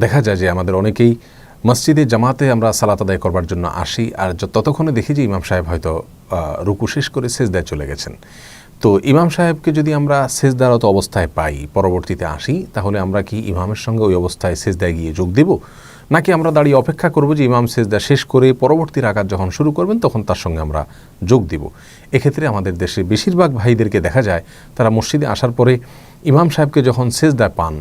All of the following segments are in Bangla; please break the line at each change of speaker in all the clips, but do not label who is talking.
দেখা যায় যে আমাদের অনেকেই মসজিদে জামাতে আমরা সালাত আদায় করবার জন্য আসি, আর ততক্ষণে দেখি যে ইমাম সাহেব হয়তো রুকু শেষ করে সেজদায় চলে গেছেন। তো ইমাম সাহেবকে যদি আমরা সেজদারত অবস্থায় পাই, পরবর্তীতে আসি, তাহলে আমরা কি ইমামের সঙ্গে ওই অবস্থায় সেজদায় গিয়ে যোগ দেব, নাকি আমরা দাঁড়িয়ে অপেক্ষা করব যে ইমাম সেজদা শেষ করে পরবর্তী রাকাত যখন শুরু করবেন তখন তার সঙ্গে আমরা যোগ দিব? এক্ষেত্রে আমাদের দেশে বেশিরভাগ ভাইদেরকে দেখা যায় তারা মসজিদে আসার পরে ইমাম সাহেবকে যখন সেজদায় পান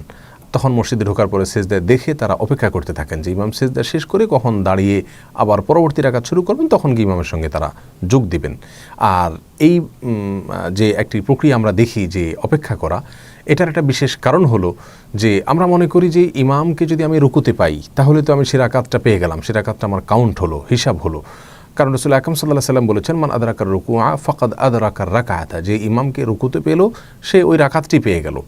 তখন মসজিদে ঢোকার পরে সেজদায় দেখে তারা অপেক্ষা করতে থাকেন যে ইমাম সেজদা শেষ করে কখন দাঁড়িয়ে আবার পরবর্তী রাকাত শুরু করবেন, তখন কি ইমামের সঙ্গে তারা যোগ দিবেন। আর এই যে একটি প্রক্রিয়া আমরা দেখি যে অপেক্ষা করা, এটার একটা বিশেষ কারণ হলো যে আমরা মনে করি যে ইমামকে যদি আমি রুকুতে পাই তাহলে তো আমি সে রাকাতটা পেয়ে গেলাম, সে রাকাতটা আমার কাউন্ট হলো, হিসাব হলো। কারণ রাসূল আকরাম সাল্লাল্লাহু আলাইহি সাল্লাম বলেছেন, মান আদরাকার রুকুআ ফাকাদ আদরাকার রাকাআতা, যে ইমামকে রুকুতে পেল সে ওই রাকাতটি পেয়ে গেল।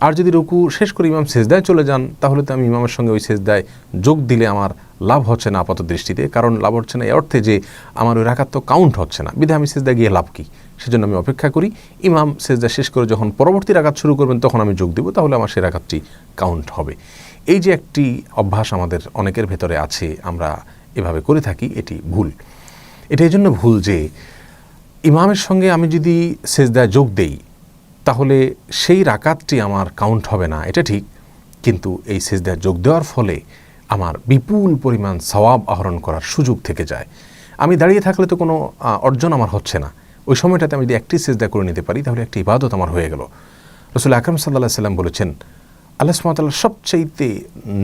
আর যদি রুকু শেষ করে ইমাম সেজদায় চলে যান তাহলে তো আমি ইমামের সঙ্গে ওই সেজদায় যোগ দিলে আমার লাভ হচ্ছে না আপাত দৃষ্টিতে। কারণ লাভ হচ্ছে না এই অর্থে যে আমার ওই রাকাত তো কাউন্ট হচ্ছে না, বিধায় আমি সেজদায় গিয়ে লাভ কী? সেজন্য আমি অপেক্ষা করি, ইমাম সেজদা শেষ করে যখন পরবর্তী রাকাত শুরু করবেন তখন আমি যোগ দিব, তাহলে আমার সে রাকাতটি কাউন্ট হবে। এই যে একটি অভ্যাস আমাদের অনেকের ভেতরে আছে, আমরা এভাবে করে থাকি, এটি ভুল। এটা এই জন্য ভুল যে ইমামের সঙ্গে আমি যদি সেজদায় যোগ দেই তাহলে সেই রাকাতটি আমার কাউন্ট হবে না, এটা ঠিক। কিন্তু এই সেজদায় যোগ দেওয়ার ফলে আমার বিপুল পরিমাণ সওয়াব আহরণ করার সুযোগ থেকে যায়। আমি দাঁড়িয়ে থাকলে তো কোনো অর্জন আমার হচ্ছে না, ওই সময়টাতে আমি যদি একটি সেজদা করে নিতে পারি তাহলে একটি ইবাদত আমার হয়ে গেল। রাসূল আকরাম সাল্লাল্লাহু আলাইহি সাল্লাম বলেছেন, আল্লাহ সুবহানাহু ওয়া তাআলার সবচাইতে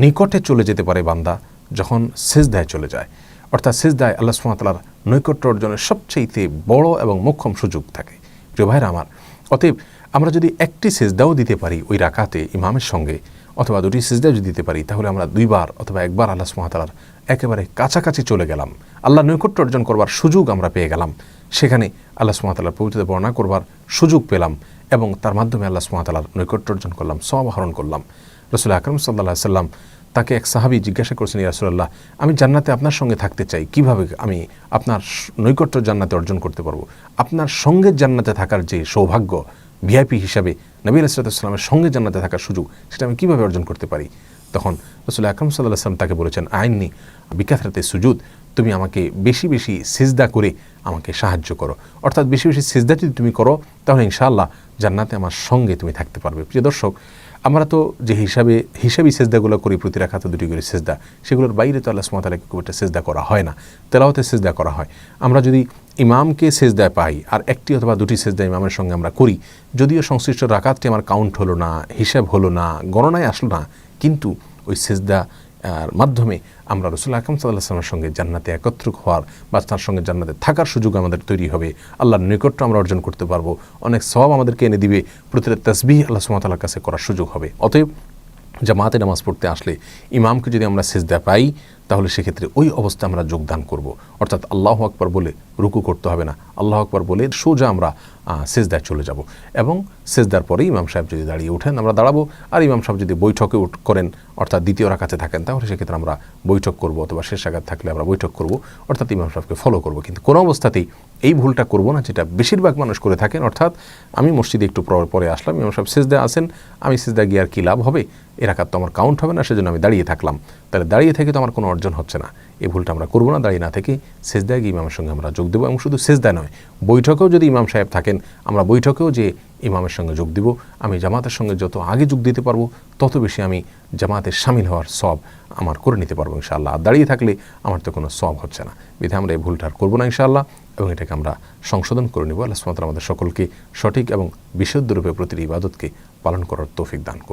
নিকটে চলে যেতে পারে বান্দা যখন সেজদায় চলে যায়। অর্থাৎ সেজদায় আল্লাহ সুবহানাহু ওয়া তাআলার নৈকট্য অর্জনের সবচাইতে বড় এবং মোক্ষম সুযোগ থাকে। প্রিয় ভাইরা আমার, অতএব আমরা যদি একটি সেজদাও দিতে পারি ওই রাকাতে ইমামের সঙ্গে, অথবা দুটি সেজদাও যদি দিতে পারি, তাহলে আমরা দুইবার অথবা একবার আল্লাহ সুবহানাহু ওয়া তাআলার একেবারে কাছাকাছি চলে গেলাম, আল্লাহর নৈকট্য অর্জন করবার সুযোগ আমরা পেয়ে গেলাম। সেখানে আল্লাহ সুবহানাহু ওয়া তাআলার পবিত্রতা বর্ণনা করবার সুযোগ পেলাম এবং তার মাধ্যমে আল্লাহ সুবহানাহু ওয়া তাআলার নৈকট্য অর্জন করলাম, সওয়াব আহরণ করলাম। রাসূল আকরাম সাল্লাল্লাহু আলাইহি সাল্লাম তাকে এক সাহাবী জিজ্ঞাসা করেছেন, ইয়া রাসূলুল্লাহ, আমি জান্নাতে আপনার সঙ্গে থাকতে চাই, কিভাবে আমি আপনার নৈকট্য জান্নাতে অর্জন করতে পারবো? আপনার সঙ্গে জান্নাতে থাকার যে সৌভাগ্য, ভিআইপি হিসাবে নবী আলাইহিস সালামের সঙ্গে জান্নাতে থাকার সুযোগ, সেটা আমি কীভাবে অর্জন করতে পারি? তখন রাসূল আকরাম সাল্লাল্লাহু আলাইহি সাল্লাম তাকে বলেছেন, আইন্নি বিকাথরাতে সুজুদ, তুমি আমাকে বেশি বেশি সিজদা করে আমাকে সাহায্য করো। অর্থাৎ বেশি বেশি সিজদা যদি তুমি করো তাহলে ইনশাআল্লাহ জান্নাতে আমার সঙ্গে তুমি থাকতে পারবে। প্রিয় দর্শক, আমরা তো যে হিসাবি সেজদাগুলো করি, প্রতি রাকাতে দুটি করে সেজদা, সেগুলোর বাইরে তো আল্লাহ সুবহানাহু ওয়া তাআলাকে খুব একটা সেজদা করা হয় না, তেলাওয়াতে সেজদা করা হয়। আমরা যদি ইমামকে সেজদায় পাই আর একটি অথবা দুটি সেজদা ইমামের সঙ্গে আমরা করি, যদিও সংশ্লিষ্ট রাকাতটি আমার কাউন্ট হলো না, হিসাব হলো না, গণনায় আসলো না, কিন্তু ওই সেজদা মাধ্যমে আমরা রাসূল আকরাম সাল্লাল্লাহু আলাইহি ওয়াসাল্লামের সঙ্গে জান্নাতে একত্র হওয়ার বা তার সঙ্গে জান্নাতে থাকার সুযোগ আমাদের তৈরি হবে। আল্লাহর নৈকট্য আমরা অর্জন করতে পারবো, অনেক সওয়াব আমাদেরকে এনে দিবে, প্রতিটা তাসবিহ আল্লাহ সুবহানাহু ওয়া তাআলার কাছে করার সুযোগ হবে। অতএব জামাতে নামাজ পড়তে আসলে ইমামকে যদি আমরা সেজদা পাই তাহলে সেক্ষেত্রে ওই অবস্থা আমরা যোগদান করব। অর্থাৎ আল্লাহু আকবার বলে রুকু করতে হবে না, আল্লাহু আকবার বলে সোজা আমরা সেজদায় চলে যাব এবং সেজদার পরে ইমাম সাহেব যদি দাঁড়িয়ে ওঠেন আমরা দাঁড়াবো, আর ইমাম সাহেব যদি বৈঠকে করেন অর্থাৎ দ্বিতীয় রাকাতে থাকেন তাহলে সেক্ষেত্রে আমরা বৈঠক করব, অথবা শেষ রাকাত থাকলে আমরা বৈঠক করব, অর্থাৎ ইমাম সাহেবকে ফলো করব। কিন্তু কোনো অবস্থাতেই এই ভুলটা করব না যেটা বেশিরভাগ মানুষ করে থাকেন, অর্থাৎ আমি মসজিদে একটু পরে আসলাম, ইমাম সাহেব সেজদায় আছেন, আমি সেজদায় গিয়ে আর কী লাভ হবে, এ রাকাত তো আমার কাউন্ট হবে না, সেজন্য আমি দাঁড়িয়ে থাকলাম, তাহলে দাঁড়িয়ে থেকে তো আমার কোনো অর্জন হচ্ছে না। এই ভুলটা আমরা করবো না, দাঁড়িয়ে না থেকে সেজদায় গিয়ে ইমামের সঙ্গে আমরা যোগ দেবো। এবং শুধু সেজদায় নয়, বৈঠকেও যদি ইমাম সাহেব থাকেন আমরা বৈঠকেও যে ইমামের সঙ্গে যোগ দিব, আমি জামাতের সঙ্গে যত আগে যোগ দিতে পারবো তত বেশি আমি জামাতের শামিল হওয়ার সওয়াব আমার করে নিতে পারবো ইনশাআল্লাহ। আর দাঁড়িয়ে থাকলে আমার তো কোনো সওয়াব হচ্ছে না, বিধায় আমরা এই ভুলটা আর করবো না ইনশাআল্লাহ, এবং এটাকে আমরা সংশোধন করে নেব। আল্লাহ সুবহানাহু ওয়া তাআলা আমাদের সকলকে সঠিক এবং বিশুদ্ধ রূপে প্রতিটি ইবাদতকে পালন করার তৌফিক দান করুন।